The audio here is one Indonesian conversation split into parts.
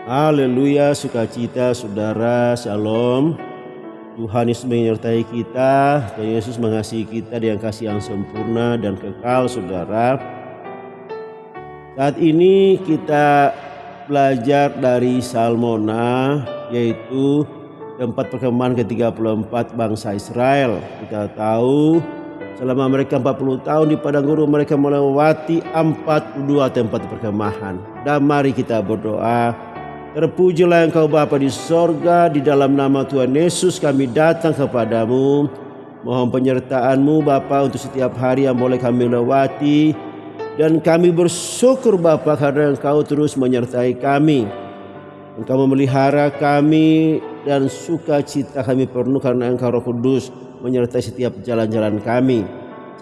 Haleluya, sukacita saudara, shalom. Tuhan Yesus menyertai kita, Tuhan Yesus mengasihi kita dengan kasih yang sempurna dan kekal saudara. Saat ini kita belajar dari Salmona, yaitu tempat perkemahan ke-34 bangsa Israel. Kita tahu selama mereka 40 tahun di padang gurun, mereka melewati 42 tempat perkemahan. Dan mari kita berdoa. Terpujilah Engkau Bapa di sorga, di dalam nama Tuhan Yesus kami datang kepadamu. Mohon penyertaan-Mu Bapa untuk setiap hari yang boleh kami lewati. Dan kami bersyukur Bapa karena Engkau terus menyertai kami. Engkau memelihara kami dan sukacita kami penuh karena Engkau Roh Kudus menyertai setiap jalan-jalan kami.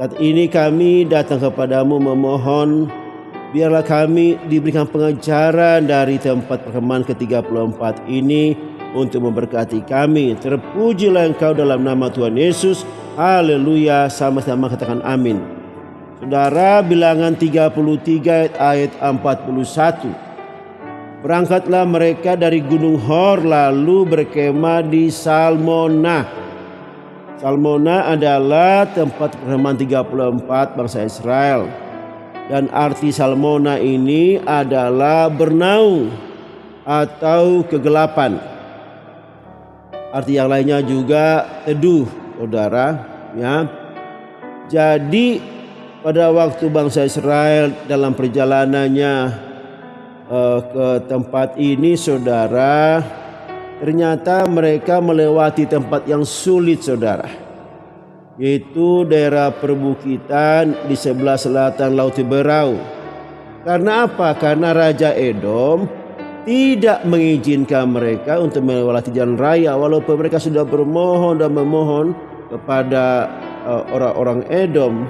Saat ini kami datang kepadamu memohon, biarlah kami diberikan pengajaran dari tempat perkemahan ke-34 ini untuk memberkati kami. Terpujilah Engkau dalam nama Tuhan Yesus. Haleluya, sama-sama katakan amin. Saudara, Bilangan 33 ayat 41. Berangkatlah mereka dari Gunung Hor lalu berkemah di Salmona. Salmona adalah tempat perkemahan 34 bangsa Israel. Dan arti Salmona ini adalah bernaung atau kegelapan. Arti yang lainnya juga teduh, saudara. Ya. Jadi pada waktu bangsa Israel dalam perjalanannya ke tempat ini, saudara, ternyata mereka melewati tempat yang sulit, saudara. Yaitu daerah perbukitan di sebelah selatan Laut Tiberau. Karena apa? Karena Raja Edom tidak mengizinkan mereka untuk melewati jalan raya, walaupun mereka sudah bermohon dan memohon kepada orang-orang Edom.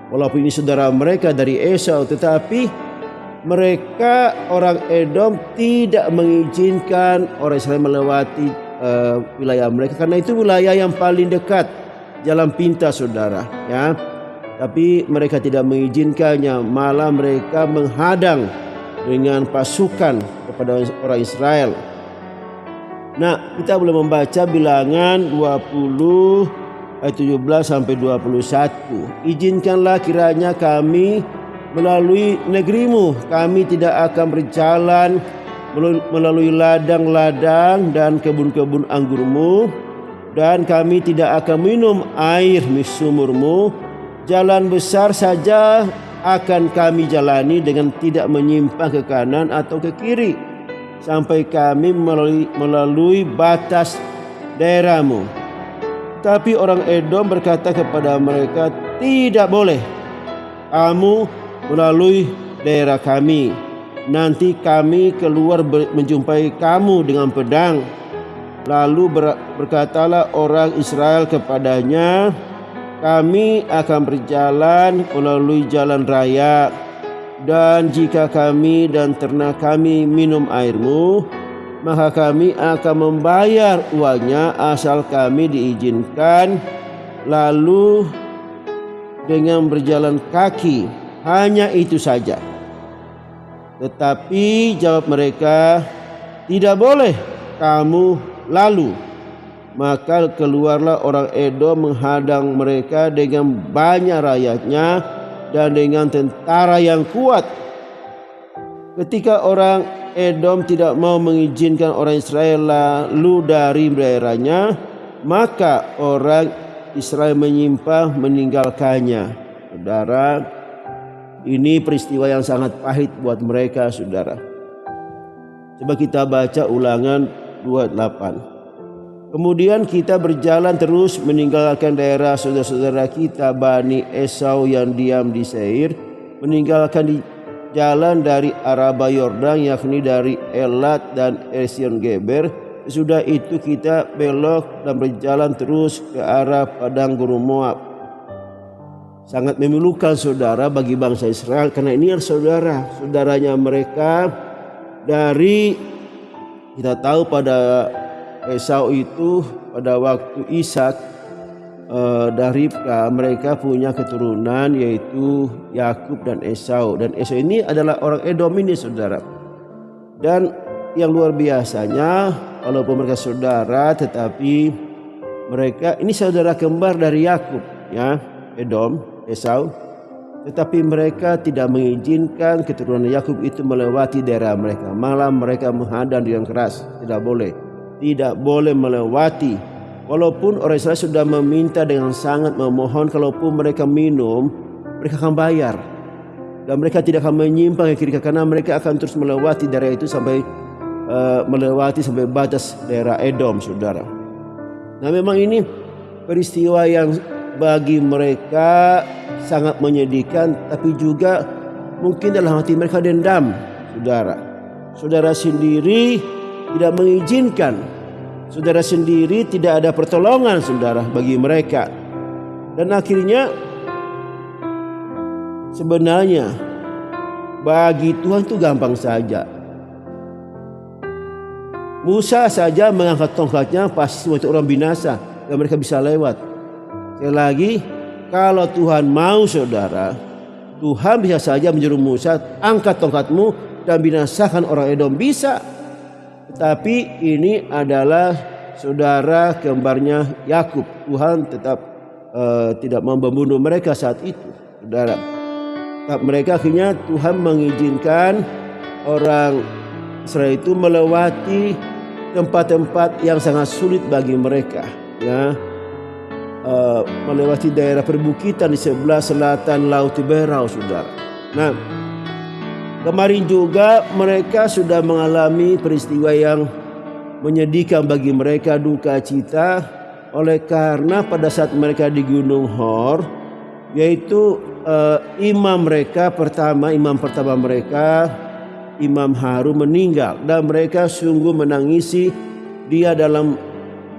Walaupun ini saudara mereka dari Esau, tetapi mereka orang Edom tidak mengizinkan orang Israel melewati wilayah mereka, karena itu wilayah yang paling dekat, jalan pintas, saudara, ya. Tapi mereka tidak mengizinkannya, malah mereka menghadang dengan pasukan kepada orang Israel. Nah, kita boleh membaca Bilangan 20 ayat 17 sampai 21. Izinkanlah kiranya kami melalui negerimu, kami tidak akan berjalan melalui ladang-ladang dan kebun-kebun anggurmu, dan kami tidak akan minum air sumurmu. Jalan besar saja akan kami jalani dengan tidak menyimpang ke kanan atau ke kiri, sampai kami melalui batas daerahmu. Tapi orang Edom berkata kepada mereka, tidak boleh kamu melalui daerah kami. Nanti kami keluar menjumpai kamu dengan pedang. Lalu berkatalah orang Israel kepadanya, kami akan berjalan melalui jalan raya, dan jika kami dan ternak kami minum airmu, maka kami akan membayar uangnya asal kami diizinkan lalu dengan berjalan kaki, hanya itu saja. Tetapi jawab mereka, tidak boleh kamu lalu. Maka keluarlah orang Edom menghadang mereka dengan banyak rakyatnya dan dengan tentara yang kuat. Ketika orang Edom tidak mau mengizinkan orang Israel lalu dari daerahnya, maka orang Israel menyimpang meninggalkannya. Saudara, ini peristiwa yang sangat pahit buat mereka, saudara. Coba kita baca Ulangan 28. Kemudian kita berjalan terus meninggalkan daerah saudara-saudara kita Bani Esau yang diam di Seir, meninggalkan di jalan dari Araba Yordan, yakni dari Elat dan Esion Geber. Sesudah itu kita belok dan berjalan terus ke arah padang gurun Moab. Sangat memilukan, saudara, bagi bangsa Israel, karena ini adalah saudaranya mereka. Dari kita tahu pada Esau itu pada waktu Ishak dari Ribka, mereka punya keturunan yaitu Yakub dan Esau. Dan Esau ini adalah orang Edom ini, saudara. Dan yang luar biasanya, walaupun mereka saudara, tetapi mereka ini saudara kembar dari Yakub, ya, Edom, Esau. Tetapi mereka tidak mengizinkan keturunan Yakub itu melewati daerah mereka. Malah mereka menghadang dengan keras. Tidak boleh melewati. Walaupun orang Israel sudah meminta dengan sangat memohon, kalaupun mereka minum, mereka akan bayar. Dan mereka tidak akan menyimpang ke kiri, karena mereka akan terus melewati daerah itu sampai melewati sampai batas daerah Edom, saudara. Nah, memang ini peristiwa yang bagi mereka sangat menyedihkan, tapi juga mungkin dalam hati mereka dendam, saudara. Saudara sendiri tidak mengizinkan, saudara sendiri tidak ada pertolongan, saudara, bagi mereka. Dan akhirnya sebenarnya bagi Tuhan itu gampang saja. Musa saja mengangkat tongkatnya pasti semua itu orang binasa dan mereka bisa lewat. Sekali lagi, kalau Tuhan mau, saudara, Tuhan bisa saja menyuruh Musa, angkat tongkatmu dan binasakan orang Edom, bisa. Tetapi ini adalah saudara kembarnya Yakub. Tuhan tetap tidak mau membunuh mereka saat itu, saudara. Tapi mereka akhirnya Tuhan mengizinkan orang Israel itu melewati tempat-tempat yang sangat sulit bagi mereka, ya. Melewati daerah perbukitan di sebelah selatan Laut Tiberau, saudara. Nah, kemarin juga mereka sudah mengalami peristiwa yang menyedihkan bagi mereka, duka cita, oleh karena pada saat mereka di Gunung Hor, yaitu imam pertama mereka, Imam Harun, meninggal, dan mereka sungguh menangisi dia dalam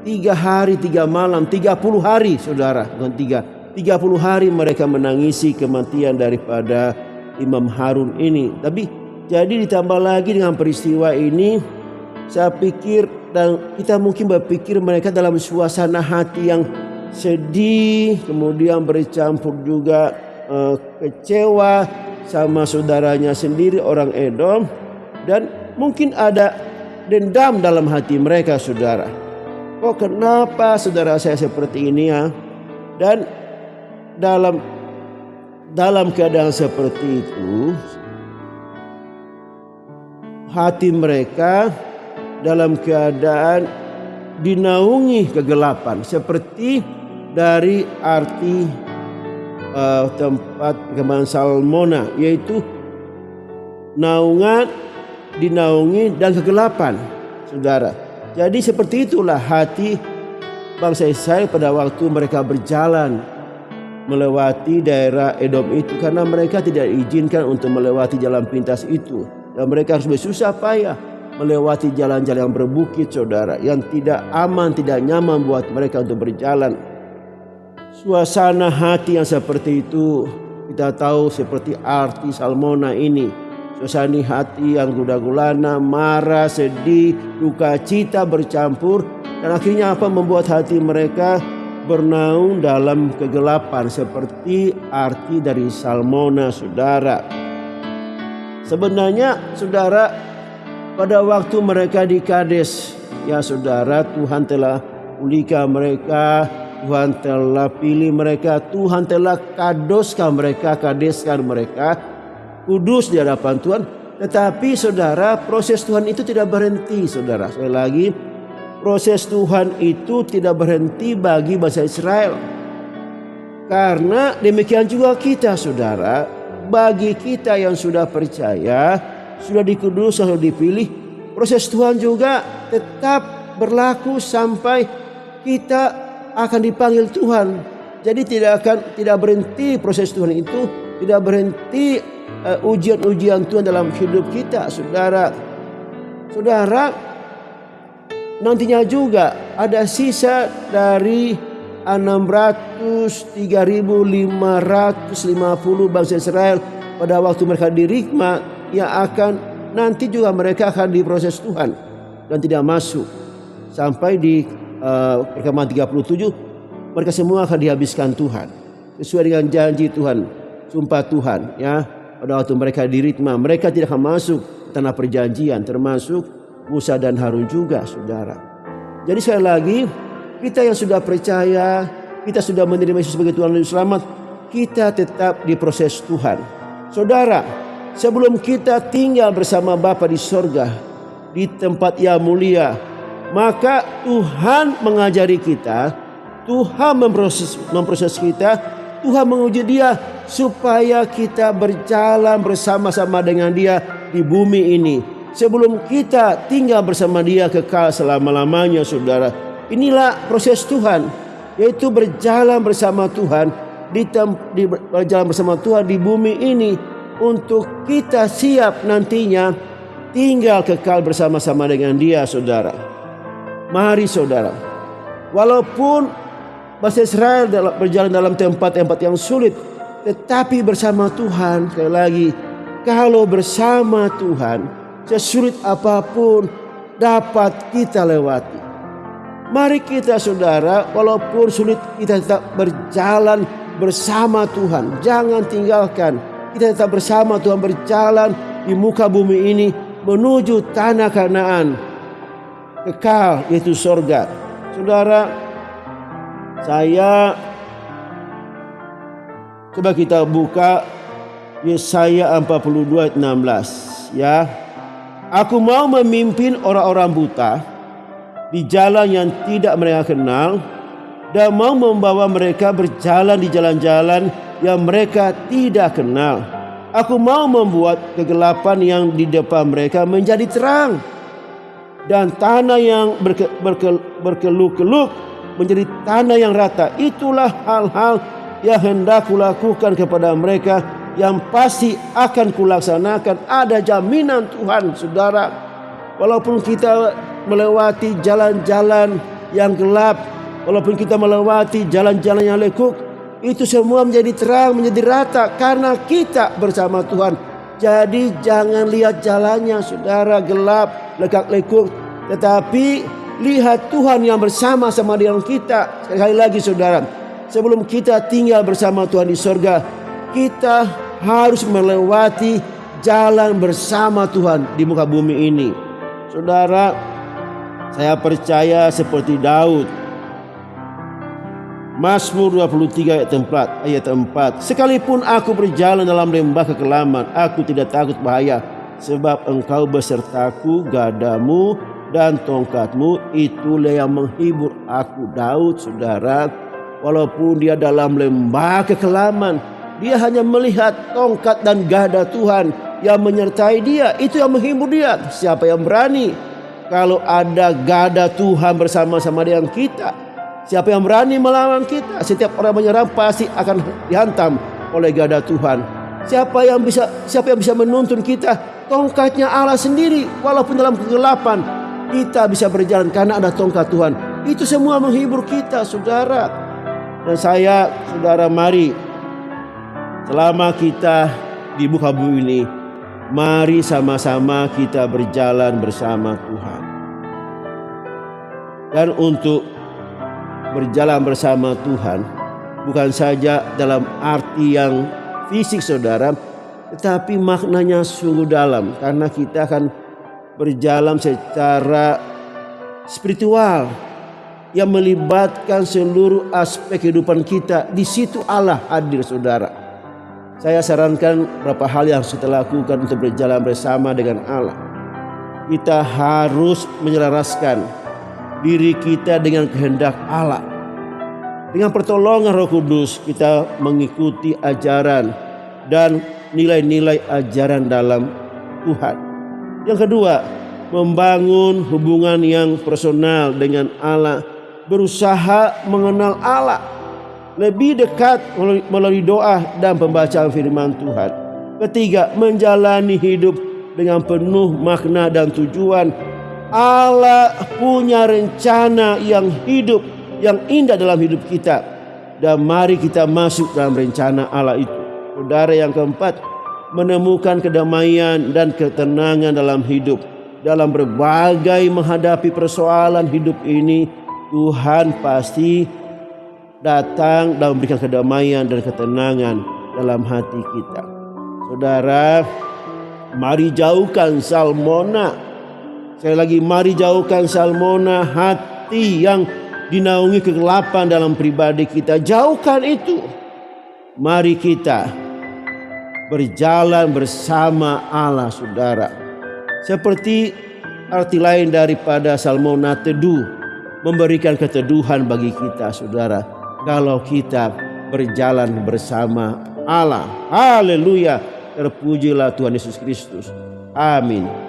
3 hari 3 malam, 30 hari, saudara, bukan 30 hari mereka menangisi kematian daripada Imam Harun ini. Tapi jadi ditambah lagi dengan peristiwa ini, saya pikir dan kita mungkin berpikir mereka dalam suasana hati yang sedih, kemudian bercampur juga kecewa sama saudaranya sendiri orang Edom, dan mungkin ada dendam dalam hati mereka, saudara. Oh, kenapa saudara saya seperti ini, ya? Dan dalam keadaan seperti itu, hati mereka dalam keadaan dinaungi kegelapan, seperti dari arti tempat perkemahan Salmona, yaitu naungan, dinaungi, dan kegelapan, saudara. Jadi seperti itulah hati bangsa Israel pada waktu mereka berjalan melewati daerah Edom itu, karena mereka tidak diizinkan untuk melewati jalan pintas itu, dan mereka harus bersusah payah melewati jalan-jalan yang berbukit, saudara, yang tidak aman, tidak nyaman buat mereka untuk berjalan. Suasana hati yang seperti itu kita tahu seperti arti Salmona ini. Suasana hati yang gundah gulana, marah, sedih, duka cita bercampur, dan akhirnya apa, membuat hati mereka bernaung dalam kegelapan, seperti arti dari Salmona, saudara. Sebenarnya, saudara, pada waktu mereka di Kades, ya saudara, Tuhan telah pulihkan mereka, Tuhan telah pilih mereka, Tuhan telah kadeskan mereka, kudus di hadapan Tuhan. Tetapi saudara, proses Tuhan itu tidak berhenti, saudara. Sekali lagi, proses Tuhan itu tidak berhenti bagi bangsa Israel. Karena demikian juga kita, saudara, bagi kita yang sudah percaya, sudah dikudus, sudah dipilih, proses Tuhan juga tetap berlaku sampai kita akan dipanggil Tuhan. Jadi tidak berhenti proses Tuhan itu, tidak berhenti ujian-ujian Tuhan dalam hidup kita, saudara. Saudara, nantinya juga ada sisa dari 3.550 bangsa Israel pada waktu mereka di Ribma, yang akan nanti juga mereka akan diproses Tuhan dan tidak masuk sampai di perkemahan 37. Mereka semua akan dihabiskan Tuhan sesuai dengan janji Tuhan, sumpah Tuhan, ya. Pada waktu mereka di Ribma, mereka tidak akan masuk tanah perjanjian, termasuk Musa dan Harun juga, saudara. Jadi sekali lagi, kita yang sudah percaya, kita sudah menerima Yesus sebagai Tuhan dan Juru Selamat, kita tetap diproses Tuhan. Saudara, sebelum kita tinggal bersama Bapa di sorga, di tempat yang mulia, maka Tuhan mengajari kita, Tuhan memproses kita, Tuhan menguji dia supaya kita berjalan bersama-sama dengan dia di bumi ini. Sebelum kita tinggal bersama dia kekal selama-lamanya, saudara. Inilah proses Tuhan, yaitu berjalan bersama Tuhan, berjalan bersama Tuhan di bumi ini untuk kita siap nantinya tinggal kekal bersama-sama dengan dia, saudara. Mari saudara, walaupun bangsa Israel berjalan dalam tempat-tempat yang sulit, tetapi bersama Tuhan, sekali lagi, kalau bersama Tuhan, sesulit apapun dapat kita lewati. Mari kita saudara, walaupun sulit, kita tetap berjalan bersama Tuhan. Jangan tinggalkan, kita tetap bersama Tuhan, berjalan di muka bumi ini menuju tanah Kanaan kekal, yaitu sorga. Saudara, saya coba kita buka Yesaya 42 ayat 16 ya. Aku mau memimpin orang-orang buta di jalan yang tidak mereka kenal, dan mau membawa mereka berjalan di jalan-jalan yang mereka tidak kenal. Aku mau membuat kegelapan yang di depan mereka menjadi terang, dan tanah yang berkeluk-keluk menjadi tanah yang rata. Itulah hal-hal yang hendak kulakukan kepada mereka, yang pasti akan kulaksanakan. Ada jaminan Tuhan, saudara. Walaupun kita melewati jalan-jalan yang gelap, walaupun kita melewati jalan-jalan yang lekuk, itu semua menjadi terang, menjadi rata karena kita bersama Tuhan. Jadi jangan lihat jalannya, saudara, gelap, lekak-lekuk, tetapi lihat Tuhan yang bersama-sama dengan kita. Sekali lagi saudara, sebelum kita tinggal bersama Tuhan di sorga, kita harus melewati jalan bersama Tuhan di muka bumi ini. Saudara, saya percaya seperti Daud, Mazmur 23 ayat 4. Sekalipun aku berjalan dalam lembah kekelaman, aku tidak takut bahaya, sebab engkau besertaku, gadamu dan tongkatmu itulah yang menghibur aku. Daud, saudara, walaupun dia dalam lembah kekelaman, dia hanya melihat tongkat dan gada Tuhan yang menyertai dia. Itu yang menghibur dia. Siapa yang berani kalau ada gada Tuhan bersama-sama dengan kita? Siapa yang berani melawan kita? Setiap orang menyerang pasti akan dihantam oleh gada Tuhan. Siapa yang bisa menuntun kita? Tongkatnya Allah sendiri. Walaupun dalam kegelapan, kita bisa berjalan karena ada tongkat Tuhan. Itu semua menghibur kita, saudara. Dan saya, saudara, mari selama kita di muka bumi ini, mari sama-sama kita berjalan bersama Tuhan. Dan untuk berjalan bersama Tuhan bukan saja dalam arti yang fisik, saudara, tetapi maknanya sungguh dalam, karena kita akan berjalan secara spiritual yang melibatkan seluruh aspek kehidupan kita. Di situ Allah hadir, saudara. Saya sarankan beberapa hal yang harus kita lakukan untuk berjalan bersama dengan Allah. Kita harus menyelaraskan diri kita dengan kehendak Allah. Dengan pertolongan Roh Kudus, kita mengikuti ajaran dan nilai-nilai ajaran dalam Tuhan. Yang kedua, membangun hubungan yang personal dengan Allah. Berusaha mengenal Allah lebih dekat melalui doa dan pembacaan firman Tuhan. Ketiga, menjalani hidup dengan penuh makna dan tujuan. Allah punya rencana yang hidup, yang indah dalam hidup kita, dan mari kita masuk dalam rencana Allah itu. Saudara, yang keempat, menemukan kedamaian dan ketenangan dalam hidup. Dalam berbagai menghadapi persoalan hidup ini, Tuhan pasti datang dan memberikan kedamaian dan ketenangan dalam hati kita. Saudara, mari jauhkan Salmona. Sekali lagi, mari jauhkan Salmona, hati yang dinaungi kegelapan dalam pribadi kita. Jauhkan itu. Mari kita berjalan bersama Allah, saudara. Seperti arti lain daripada Salmona, teduh, memberikan keteduhan bagi kita, saudara. Kalau kita berjalan bersama Allah. Haleluya. Terpujilah Tuhan Yesus Kristus. Amin.